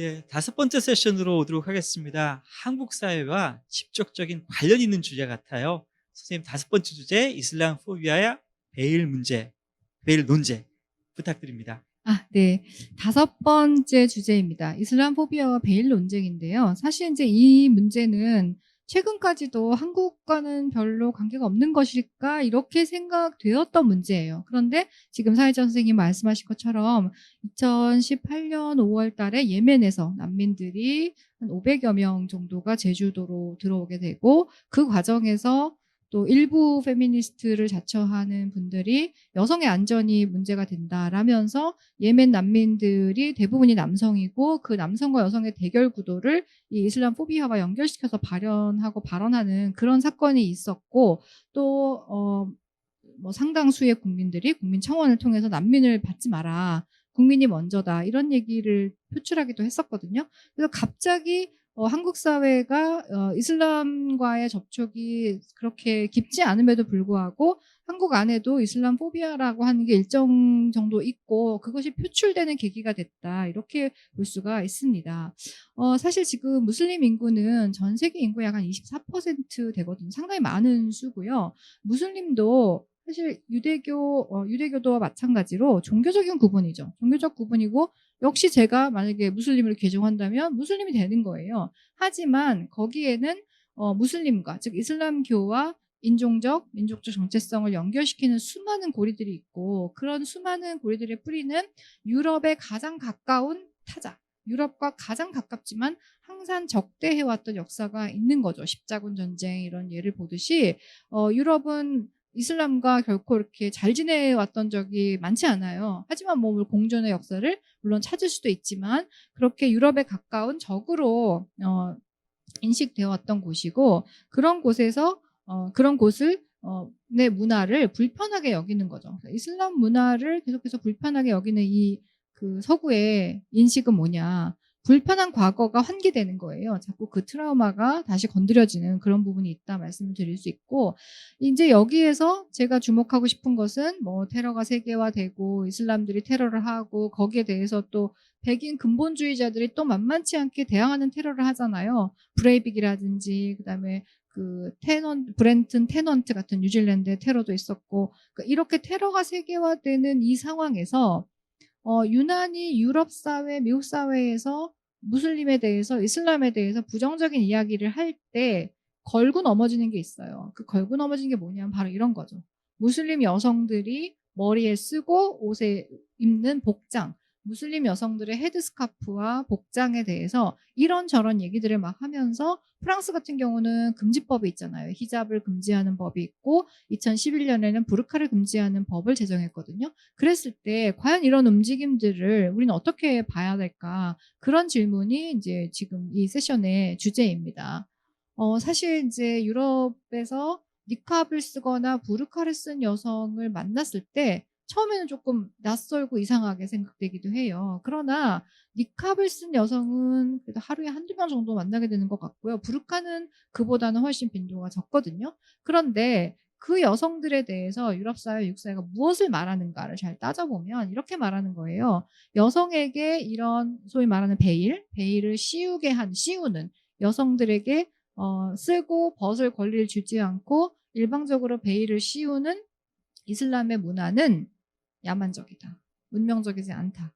예, 다섯 번째 세션으로 오도록 하겠습니다. 한국 사회와 직접적인 관련 있는 주제 같아요. 선생님, 다섯 번째 주제, 이슬람 포비아야 베일 문제, 베일 논제 부탁드립니다. 네. 다섯 번째 주제입니다. 이슬람 포비아와 베일 논쟁인데요. 사실 이제 이 문제는 최근까지도 한국과는 별로 관계가 없는 것일까 이렇게 생각되었던 문제예요. 그런데 지금 사회자 선생님이 말씀하신 것처럼 2018년 5월 달에 예멘에서 난민들이 한 500여 명 정도가 제주도로 들어오게 되고, 그 과정에서 또 일부 페미니스트를 자처하는 분들이 여성의 안전이 문제가 된다라면서 예멘 난민들이 대부분이 남성이고 그 남성과 여성의 대결 구도를 이 이슬람 포비아와 연결시켜서 발언하는 그런 사건이 있었고, 또 뭐 상당수의 국민들이 국민청원을 통해서 난민을 받지 마라, 국민이 먼저다, 이런 얘기를 표출하기도 했었거든요. 그래서 갑자기 한국 사회가 이슬람과의 접촉이 그렇게 깊지 않음에도 불구하고 한국 안에도 이슬람 포비아라고 하는 게 일정 정도 있고 그것이 표출되는 계기가 됐다, 이렇게 볼 수가 있습니다. 사실 지금 무슬림 인구는 전 세계 인구의 약 한 24% 되거든요. 상당히 많은 수고요. 무슬림도 사실 유대교도와 마찬가지로 종교적인 구분이죠. 종교적 구분이고, 역시 제가 만약에 무슬림을 개종한다면 무슬림이 되는 거예요. 하지만 거기에는 무슬림과, 즉 이슬람교와 민족적 정체성을 연결시키는 수많은 고리들이 있고, 그런 수많은 고리들의 뿌리는 유럽에 가장 가까운 타자, 유럽과 가장 가깝지만 항상 적대해왔던 역사가 있는 거죠. 십자군 전쟁 이런 예를 보듯이 유럽은 이슬람과 결코 이렇게 잘 지내왔던 적이 많지 않아요. 하지만 뭐 공존의 역사를 물론 찾을 수도 있지만 그렇게 유럽에 가까운 적으로 인식되어 왔던 곳이고, 그런 곳에서 그런 곳을 내 문화를 불편하게 여기는 거죠. 이슬람 문화를 계속해서 불편하게 여기는 이 그 서구의 인식은 뭐냐? 불편한 과거가 환기되는 거예요. 자꾸 그 트라우마가 다시 건드려지는 그런 부분이 있다 말씀을 드릴 수 있고, 이제 여기에서 제가 주목하고 싶은 것은 뭐 테러가 세계화되고 이슬람들이 테러를 하고 거기에 대해서 또 백인 근본주의자들이 또 만만치 않게 대항하는 테러를 하잖아요. 브레이빅이라든지 그다음에 브렌튼 테넌트 같은 뉴질랜드의 테러도 있었고, 그러니까 이렇게 테러가 세계화되는 이 상황에서 유난히 유럽 사회, 미국 사회에서 무슬림에 대해서, 이슬람에 대해서 부정적인 이야기를 할 때 걸고 넘어지는 게 있어요. 그 걸고 넘어지는 게 뭐냐면 바로 이런 거죠. 무슬림 여성들이 머리에 쓰고 옷에 입는 복장, 무슬림 여성들의 헤드스카프와 복장에 대해서 이런저런 얘기들을 막 하면서, 프랑스 같은 경우는 금지법이 있잖아요. 히잡을 금지하는 법이 있고 2011년에는 부르카를 금지하는 법을 제정했거든요. 그랬을 때 과연 이런 움직임들을 우리는 어떻게 봐야 될까? 그런 질문이 이제 지금 이 세션의 주제입니다. 사실 이제 유럽에서 니캅을 쓰거나 부르카를 쓴 여성을 만났을 때 처음에는 조금 낯설고 이상하게 생각되기도 해요. 그러나 니캅을 쓴 여성은 그래도 하루에 한두 명 정도 만나게 되는 것 같고요. 부르카는 그보다는 훨씬 빈도가 적거든요. 그런데 그 여성들에 대해서 유럽 사회, 미국 사회가 무엇을 말하는가를 잘 따져보면 이렇게 말하는 거예요. 여성에게 이런 소위 말하는 베일을 씌우는 여성들에게 쓰고 벗을 권리를 주지 않고 일방적으로 베일을 씌우는 이슬람의 문화는 야만적이다, 문명적이지 않다,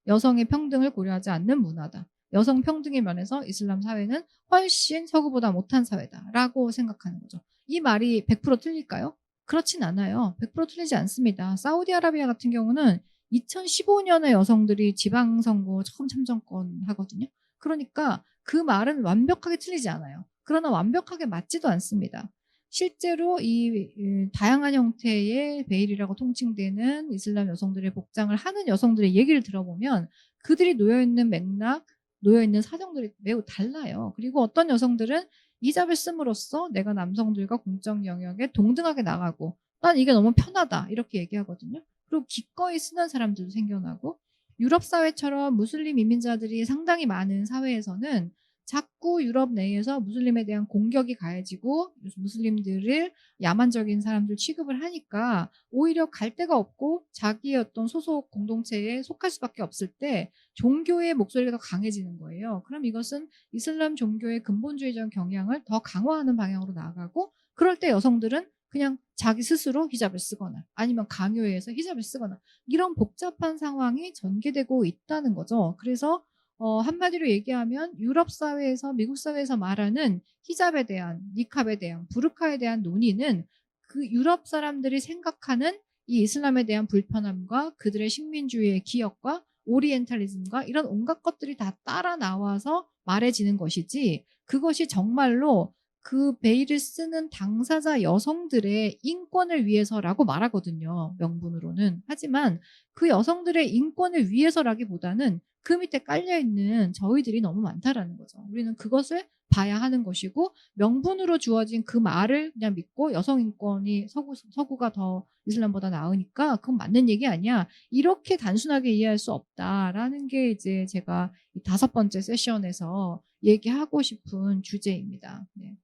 여성의 평등을 고려하지 않는 문화다, 여성 평등의 면에서 이슬람 사회는 훨씬 서구보다 못한 사회다라고 생각하는 거죠. 이 말이 100% 틀릴까요? 그렇진 않아요. 100% 틀리지 않습니다. 사우디아라비아 같은 경우는 2015년에 여성들이 지방선거 처음 참정권 하거든요. 그러니까 그 말은 완벽하게 틀리지 않아요. 그러나 완벽하게 맞지도 않습니다. 실제로 이 다양한 형태의 베일이라고 통칭되는 이슬람 여성들의 복장을 하는 여성들의 얘기를 들어보면 그들이 놓여있는 맥락, 놓여있는 사정들이 매우 달라요. 그리고 어떤 여성들은 히잡을 씀으로써 내가 남성들과 공적 영역에 동등하게 나가고 난 이게 너무 편하다, 이렇게 얘기하거든요. 그리고 기꺼이 쓰는 사람들도 생겨나고, 유럽 사회처럼 무슬림 이민자들이 상당히 많은 사회에서는 자꾸 유럽 내에서 무슬림에 대한 공격이 가해지고 무슬림들을 야만적인 사람들 취급을 하니까 오히려 갈 데가 없고 자기의 어떤 소속 공동체에 속할 수밖에 없을 때 종교의 목소리가 더 강해지는 거예요. 그럼 이것은 이슬람 종교의 근본주의적 경향을 더 강화하는 방향으로 나아가고, 그럴 때 여성들은 그냥 자기 스스로 히잡을 쓰거나 아니면 강요해서 히잡을 쓰거나 이런 복잡한 상황이 전개되고 있다는 거죠. 그래서 한마디로 얘기하면 유럽 사회에서, 미국 사회에서 말하는 히잡에 대한, 니캅에 대한, 부르카에 대한 논의는 그 유럽 사람들이 생각하는 이 이슬람에 대한 불편함과 그들의 식민주의의 기억과 오리엔탈리즘과 이런 온갖 것들이 다 따라 나와서 말해지는 것이지, 그것이 정말로 그 베일을 쓰는 당사자 여성들의 인권을 위해서라고 말하거든요, 명분으로는. 하지만 그 여성들의 인권을 위해서라기보다는 그 밑에 깔려있는 저희들이 너무 많다라는 거죠. 우리는 그것을 봐야 하는 것이고, 명분으로 주어진 그 말을 그냥 믿고 여성 인권이 서구가 더 이슬람보다 나으니까 그건 맞는 얘기 아니야, 이렇게 단순하게 이해할 수 없다라는 게 이제 제가 이 5번째 세션에서 얘기하고 싶은 주제입니다. 네.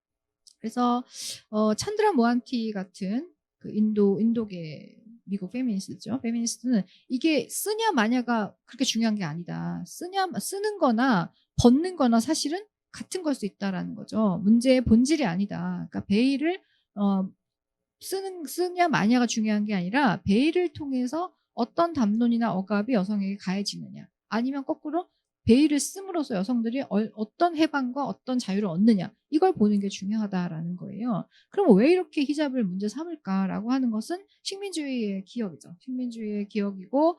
그래서 찬드라 모한티 같은 그 인도계 미국 페미니스트죠. 페미니스트는 이게 쓰냐 마냐가 그렇게 중요한 게 아니다. 쓰는 거나 벗는 거나 사실은 같은 걸 수 있다라는 거죠. 문제의 본질이 아니다. 그러니까 베일을 쓰냐 마냐가 중요한 게 아니라 베일을 통해서 어떤 담론이나 억압이 여성에게 가해지느냐, 아니면 거꾸로 베일을 씀으로써 여성들이 어떤 해방과 어떤 자유를 얻느냐, 이걸 보는 게 중요하다라는 거예요. 그럼 왜 이렇게 히잡을 문제 삼을까라고 하는 것은 식민주의의 기억이죠. 식민주의의 기억이고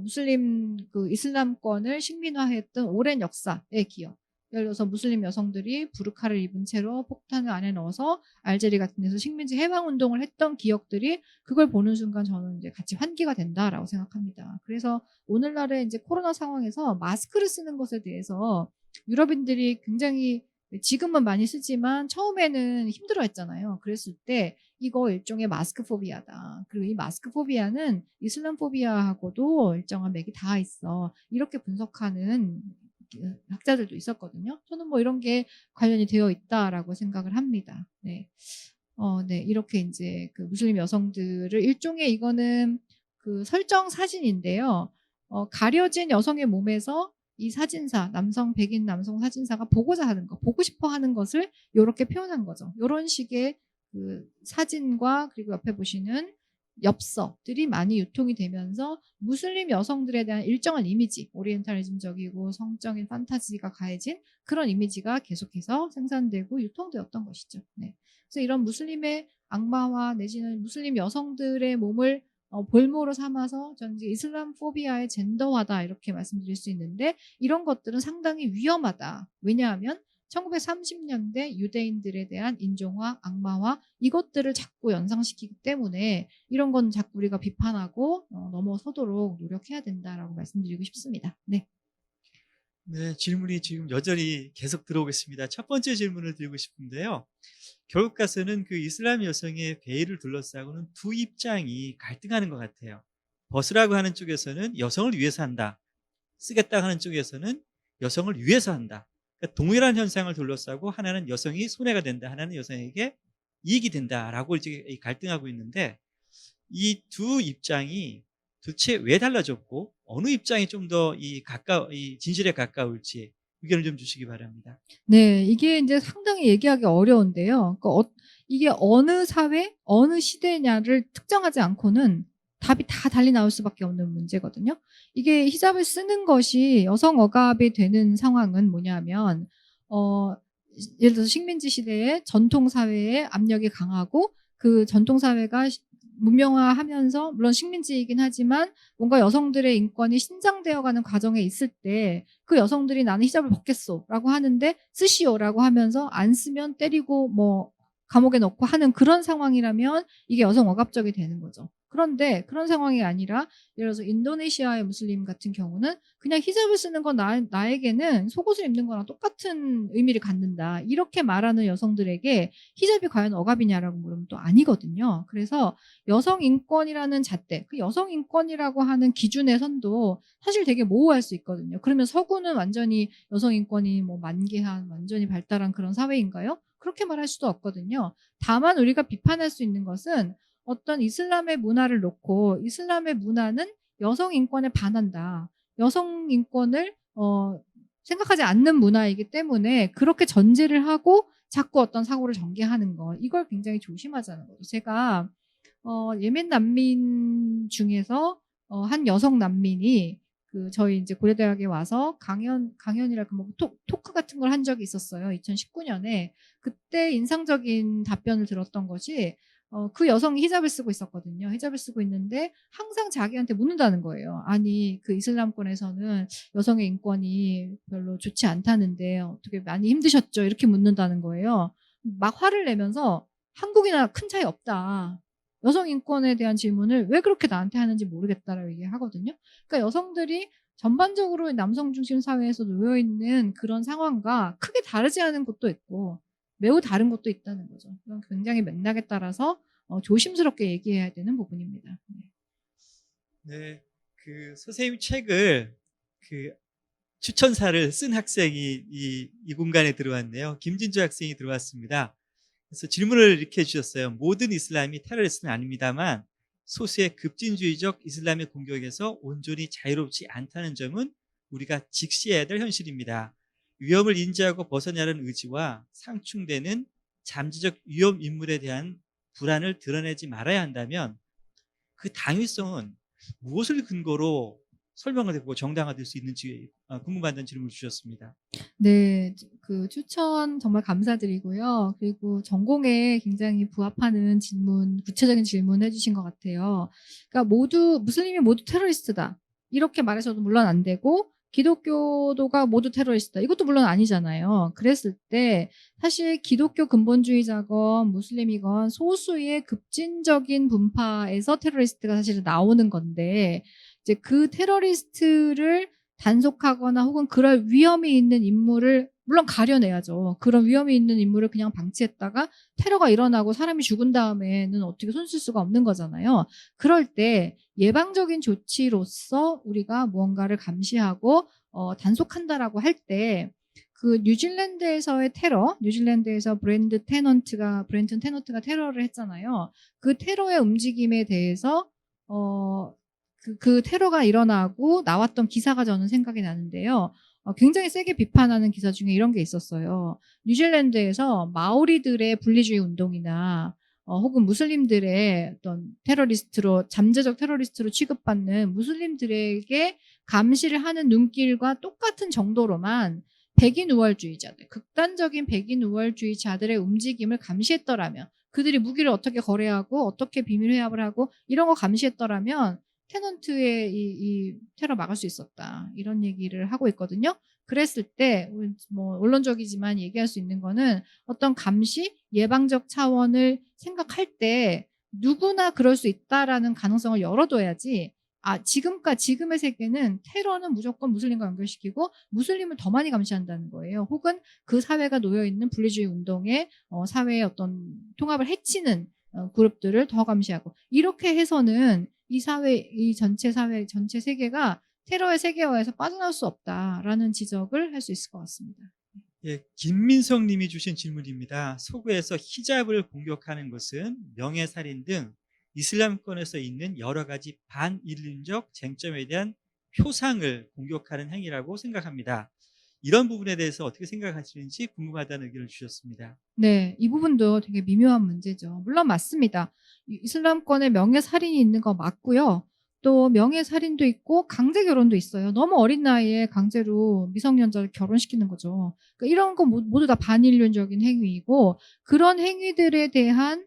무슬림 그 이슬람권을 식민화했던 오랜 역사의 기억. 예를 들어서 무슬림 여성들이 부르카를 입은 채로 폭탄을 안에 넣어서 알제리 같은 데서 식민지 해방 운동을 했던 기억들이, 그걸 보는 순간 저는 이제 같이 환기가 된다라고 생각합니다. 그래서 오늘날의 이제 코로나 상황에서 마스크를 쓰는 것에 대해서 유럽인들이 굉장히, 지금은 많이 쓰지만 처음에는 힘들어 했잖아요. 그랬을 때 이거 일종의 마스크 포비아다. 그리고 이 마스크 포비아는 이슬람 포비아하고도 일정한 맥이 다 있어. 이렇게 분석하는 학자들도 있었거든요. 저는 뭐 이런 게 관련이 되어 있다라고 생각을 합니다. 네. 네. 이렇게 이제 그 무슬림 여성들을 일종의, 이거는 그 설정 사진인데요. 가려진 여성의 몸에서 이 사진사, 백인 남성 사진사가 보고자 하는 거, 보고 싶어 하는 것을 이렇게 표현한 거죠. 이런 식의 그 사진과, 그리고 옆에 보시는 엽서들이 많이 유통이 되면서 무슬림 여성들에 대한 일정한 이미지, 오리엔탈리즘적이고 성적인 판타지가 가해진 그런 이미지가 계속해서 생산되고 유통되었던 것이죠. 네. 그래서 이런 무슬림의 악마화 내지는 무슬림 여성들의 몸을 볼모로 삼아서 저는 이제 이슬람 포비아의 젠더화다 이렇게 말씀드릴 수 있는데, 이런 것들은 상당히 위험하다. 왜냐하면 1930년대 유대인들에 대한 인종화, 악마화, 이것들을 자꾸 연상시키기 때문에 이런 건 자꾸 우리가 비판하고 넘어서도록 노력해야 된다라고 말씀드리고 싶습니다. 네. 네, 질문이 지금 여전히 계속 들어오겠습니다. 첫 번째 질문을 드리고 싶은데요. 결국 가서는 그 이슬람 여성의 베일을 둘러싸고는 두 입장이 갈등하는 것 같아요. 벗으라고 하는 쪽에서는 여성을 위해서 한다, 쓰겠다 하는 쪽에서는 여성을 위해서 한다. 그러니까 동일한 현상을 둘러싸고 하나는 여성이 손해가 된다, 하나는 여성에게 이익이 된다라고 이제 갈등하고 있는데, 이 두 입장이 도대체 왜 달라졌고 어느 입장이 좀 더 이 진실에 가까울지 의견을 좀 주시기 바랍니다. 네, 이게 이제 상당히 얘기하기 어려운데요. 그러니까 이게 어느 사회, 어느 시대냐를 특정하지 않고는 답이 다 달리 나올 수밖에 없는 문제거든요. 이게 히잡을 쓰는 것이 여성 억압이 되는 상황은 뭐냐면, 예를 들어서 식민지 시대에 전통 사회의 압력이 강하고, 그 전통 사회가 문명화하면서, 물론 식민지이긴 하지만 뭔가 여성들의 인권이 신장되어가는 과정에 있을 때 그 여성들이 나는 히잡을 벗겠소라고 하는데 쓰시오라고 하면서 안 쓰면 때리고 뭐 감옥에 넣고 하는 그런 상황이라면 이게 여성 억압적이 되는 거죠. 그런데 그런 상황이 아니라 예를 들어서 인도네시아의 무슬림 같은 경우는 그냥 히잡을 쓰는 건 나에게는 속옷을 입는 거랑 똑같은 의미를 갖는다. 이렇게 말하는 여성들에게 히잡이 과연 억압이냐라고 물으면 또 아니거든요. 그래서 여성 인권이라는 잣대, 그 여성 인권이라고 하는 기준의 선도 사실 되게 모호할 수 있거든요. 그러면 서구는 완전히 여성 인권이 뭐 만개한, 완전히 발달한 그런 사회인가요? 그렇게 말할 수도 없거든요. 다만 우리가 비판할 수 있는 것은 어떤 이슬람의 문화를 놓고 이슬람의 문화는 여성 인권에 반한다. 여성 인권을 생각하지 않는 문화이기 때문에 그렇게 전제를 하고 자꾸 어떤 사고를 전개하는 것, 이걸 굉장히 조심하자는 거죠. 제가 예멘 난민 중에서 한 여성 난민이 그 저희 이제 고려대학에 와서 강연이랄까 뭐 토크 같은 걸 한 적이 있었어요. 2019년에. 그때 인상적인 답변을 들었던 것이 그 여성이 히잡을 쓰고 있었거든요. 히잡을 쓰고 있는데 항상 자기한테 묻는다는 거예요. 아니 그 이슬람권에서는 여성의 인권이 별로 좋지 않다는데 어떻게 많이 힘드셨죠? 이렇게 묻는다는 거예요. 막 화를 내면서 한국이나 큰 차이 없다. 여성 인권에 대한 질문을 왜 그렇게 나한테 하는지 모르겠다라고 얘기하거든요. 그러니까 여성들이 전반적으로 남성 중심 사회에서 놓여 있는 그런 상황과 크게 다르지 않은 것도 있고 매우 다른 것도 있다는 거죠. 이건 굉장히 맥락에 따라서 조심스럽게 얘기해야 되는 부분입니다. 네. 네, 그 선생님 책을 그 추천사를 쓴 학생이 이 공간에 들어왔네요. 김진주 학생이 들어왔습니다. 그래서 질문을 이렇게 해주셨어요. 모든 이슬람이 테러리스트는 아닙니다만 소수의 급진주의적 이슬람의 공격에서 온전히 자유롭지 않다는 점은 우리가 직시해야 될 현실입니다. 위험을 인지하고 벗어나려는 의지와 상충되는 잠재적 위험 인물에 대한 불안을 드러내지 말아야 한다면 그 당위성은 무엇을 근거로 설명을 되고 정당화될 수 있는지 궁금하다는 질문을 주셨습니다. 네, 그 추천 정말 감사드리고요. 그리고 전공에 굉장히 부합하는 질문, 구체적인 질문 해주신 것 같아요. 그러니까 무슬림이 모두 테러리스트다. 이렇게 말해서도 물론 안 되고, 기독교도가 모두 테러리스트다. 이것도 물론 아니잖아요. 그랬을 때, 사실 기독교 근본주의자건 무슬림이건 소수의 급진적인 분파에서 테러리스트가 사실은 나오는 건데, 이제 그 테러리스트를 단속하거나 혹은 그럴 위험이 있는 인물을 물론 가려내야죠. 그런 위험이 있는 인물을 그냥 방치했다가 테러가 일어나고 사람이 죽은 다음에는 어떻게 손쓸 수가 없는 거잖아요. 그럴 때 예방적인 조치로서 우리가 무언가를 감시하고 단속한다라고 할 때 그 뉴질랜드에서의 테러, 뉴질랜드에서 브렌튼 테넌트가 테러를 했잖아요. 그 테러의 움직임에 대해서 그 테러가 일어나고 나왔던 기사가 저는 생각이 나는데요. 굉장히 세게 비판하는 기사 중에 이런 게 있었어요. 뉴질랜드에서 마오리들의 분리주의 운동이나 혹은 무슬림들의 어떤 잠재적 테러리스트로 취급받는 무슬림들에게 감시를 하는 눈길과 똑같은 정도로만 백인 우월주의자들, 극단적인 백인 우월주의자들의 움직임을 감시했더라면, 그들이 무기를 어떻게 거래하고 어떻게 비밀 회합을 하고 이런 거 감시했더라면 테넌트의 이 테러 막을 수 있었다. 이런 얘기를 하고 있거든요. 그랬을 때 뭐 원론적이지만 얘기할 수 있는 거는 어떤 감시, 예방적 차원을 생각할 때 누구나 그럴 수 있다라는 가능성을 열어둬야지. 지금의 세계는 테러는 무조건 무슬림과 연결시키고 무슬림을 더 많이 감시한다는 거예요. 혹은 그 사회가 놓여있는 분리주의 운동에 사회의 어떤 통합을 해치는 그룹들을 더 감시하고, 이렇게 해서는 이 전체 사회, 전체 세계가 테러의 세계화에서 빠져나올 수 없다라는 지적을 할 수 있을 것 같습니다. 예, 김민성 님이 주신 질문입니다. 서구에서 히잡을 공격하는 것은 명예살인 등 이슬람권에서 있는 여러 가지 반인륜적 쟁점에 대한 표상을 공격하는 행위라고 생각합니다. 이런 부분에 대해서 어떻게 생각하시는지 궁금하다는 의견을 주셨습니다. 네, 이 부분도 되게 미묘한 문제죠. 물론 맞습니다. 이슬람권에 명예살인이 있는 거 맞고요. 또 명예살인도 있고 강제 결혼도 있어요. 너무 어린 나이에 강제로 미성년자를 결혼시키는 거죠. 그러니까 이런 거 모두 다 반인륜적인 행위이고, 그런 행위들에 대한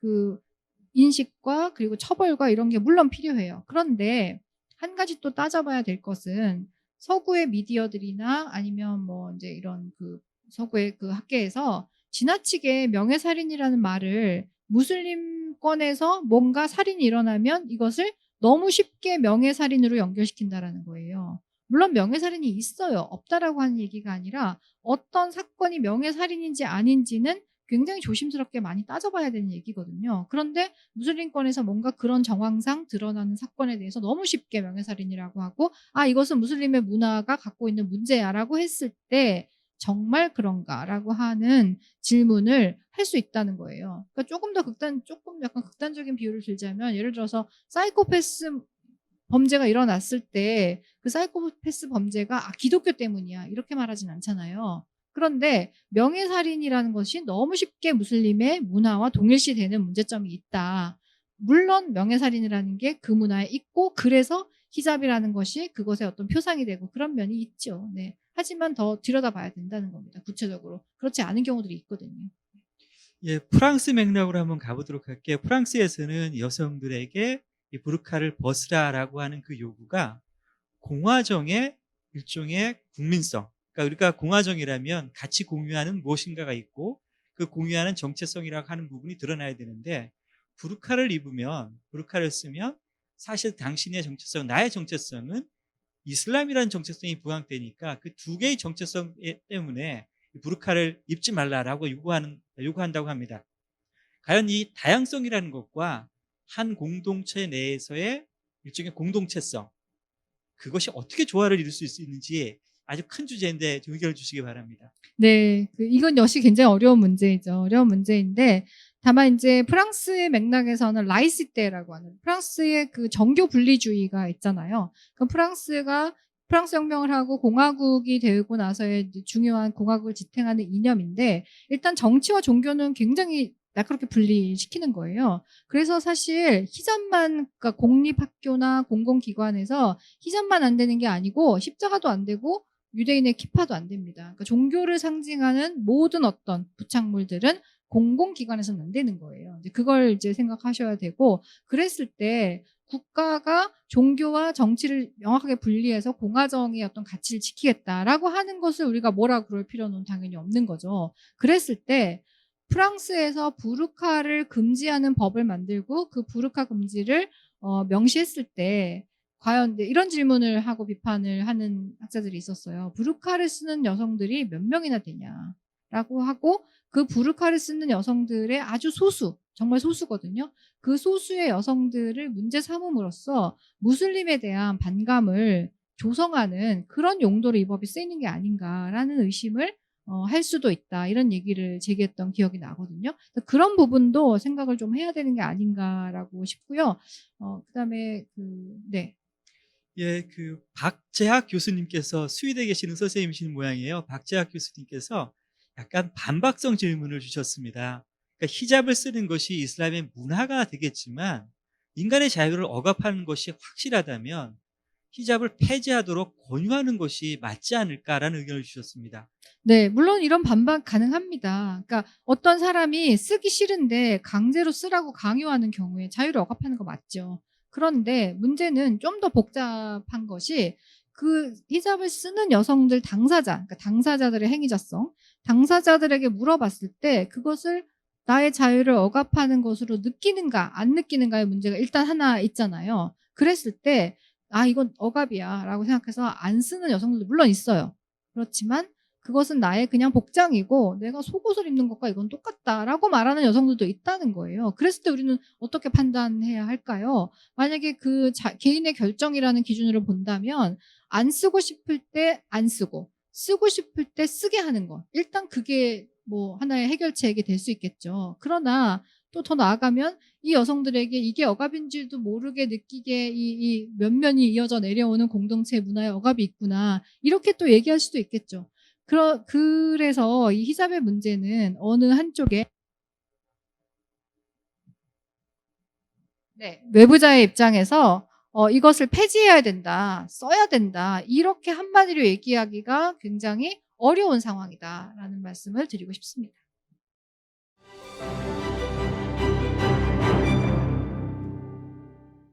그 인식과 그리고 처벌과 이런 게 물론 필요해요. 그런데 한 가지 또 따져봐야 될 것은 서구의 미디어들이나 아니면 뭐 이제 이런 그 서구의 그 학계에서 지나치게 명예살인이라는 말을 무슬림 정권에서 뭔가 살인이 일어나면 이것을 너무 쉽게 명예살인으로 연결시킨다라는 거예요. 물론 명예살인이 있어요. 없다라고 하는 얘기가 아니라 어떤 사건이 명예살인인지 아닌지는 굉장히 조심스럽게 많이 따져봐야 되는 얘기거든요. 그런데 무슬림권에서 뭔가 그런 정황상 드러나는 사건에 대해서 너무 쉽게 명예살인이라고 하고 이것은 무슬림의 문화가 갖고 있는 문제야라고 했을 때 정말 그런가라고 하는 질문을 할 수 있다는 거예요. 그러니까 조금 약간 극단적인 비유를 들자면 예를 들어서 사이코패스 범죄가 일어났을 때 그 사이코패스 범죄가 기독교 때문이야 이렇게 말하진 않잖아요. 그런데 명예살인이라는 것이 너무 쉽게 무슬림의 문화와 동일시되는 문제점이 있다. 물론 명예살인이라는 게 그 문화에 있고 그래서 히잡이라는 것이 그것의 어떤 표상이 되고 그런 면이 있죠. 네. 하지만 더 들여다봐야 된다는 겁니다. 구체적으로. 그렇지 않은 경우들이 있거든요. 예, 프랑스 맥락으로 한번 가보도록 할게요. 프랑스에서는 여성들에게 이 부르카를 벗으라라고 하는 그 요구가 공화정의 일종의 국민성. 그러니까 우리가 공화정이라면 같이 공유하는 무엇인가가 있고 그 공유하는 정체성이라고 하는 부분이 드러나야 되는데 부르카를 쓰면 사실 당신의 정체성, 나의 정체성은 이슬람이라는 정체성이 부각되니까 그 두 개의 정체성 때문에 부르카를 입지 말라라고 요구한다고 합니다. 과연 이 다양성이라는 것과 한 공동체 내에서의 일종의 공동체성, 그것이 어떻게 조화를 이룰 수 있는지 아주 큰 주제인데 좀 의견을 주시기 바랍니다. 네. 이건 역시 굉장히 어려운 문제이죠. 어려운 문제인데 다만 이제 프랑스의 맥락에서는 라이시테라고 하는 프랑스의 그 정교 분리주의가 있잖아요. 그럼 프랑스 혁명을 하고 공화국이 되고 나서의 이제 중요한 공화국을 지탱하는 이념인데 일단 정치와 종교는 굉장히 날카롭게 분리시키는 거예요. 그래서 사실 히잡만 그러니까 공립학교나 공공기관에서 히잡만 안 되는 게 아니고 십자가도 안 되고 유대인의 키파도 안 됩니다. 그러니까 종교를 상징하는 모든 어떤 부착물들은 공공기관에서는 안 되는 거예요. 이제 그걸 이제 생각하셔야 되고 그랬을 때 국가가 종교와 정치를 명확하게 분리해서 공화정의 어떤 가치를 지키겠다라고 하는 것을 우리가 뭐라 그럴 필요는 당연히 없는 거죠. 그랬을 때 프랑스에서 부르카를 금지하는 법을 만들고 그 부르카 금지를 명시했을 때 과연 이런 질문을 하고 비판을 하는 학자들이 있었어요. 부르카를 쓰는 여성들이 몇 명이나 되냐라고 하고 그 부르카를 쓰는 여성들의 아주 소수, 정말 소수거든요. 그 소수의 여성들을 문제 삼음으로써 무슬림에 대한 반감을 조성하는 그런 용도로 이 법이 쓰이는 게 아닌가라는 의심을 할 수도 있다. 이런 얘기를 제기했던 기억이 나거든요. 그런 부분도 생각을 좀 해야 되는 게 아닌가라고 싶고요. 그다음에 네. 예, 박재학 교수님께서 스위드에 계시는 선생님이신 모양이에요. 박재학 교수님께서 약간 반박성 질문을 주셨습니다. 그러니까 히잡을 쓰는 것이 이슬람의 문화가 되겠지만 인간의 자유를 억압하는 것이 확실하다면 히잡을 폐지하도록 권유하는 것이 맞지 않을까라는 의견을 주셨습니다. 네, 물론 이런 반박 가능합니다. 그러니까 어떤 사람이 쓰기 싫은데 강제로 쓰라고 강요하는 경우에 자유를 억압하는 거 맞죠. 그런데 문제는 좀 더 복잡한 것이 그 히잡을 쓰는 여성들 그러니까 당사자들의 행위자성, 당사자들에게 물어봤을 때 그것을 나의 자유를 억압하는 것으로 느끼는가 안 느끼는가의 문제가 일단 하나 있잖아요. 그랬을 때 이건 억압이야 라고 생각해서 안 쓰는 여성들도 물론 있어요. 그렇지만 그것은 나의 그냥 복장이고 내가 속옷을 입는 것과 이건 똑같다라고 말하는 여성들도 있다는 거예요. 그랬을 때 우리는 어떻게 판단해야 할까요? 만약에 개인의 결정이라는 기준으로 본다면 안 쓰고 싶을 때 안 쓰고 쓰고 싶을 때 쓰게 하는 것. 일단 그게 뭐 하나의 해결책이 될 수 있겠죠. 그러나 또 더 나아가면 이 여성들에게 이게 억압인지도 모르게 느끼게 이 면면이 이어져 내려오는 공동체 문화의 억압이 있구나. 이렇게 또 얘기할 수도 있겠죠. 그래서 이 히잡의 문제는 어느 한쪽에 외부자의 입장에서 이것을 폐지해야 된다, 써야 된다 이렇게 한마디로 얘기하기가 굉장히 어려운 상황이다라는 말씀을 드리고 싶습니다.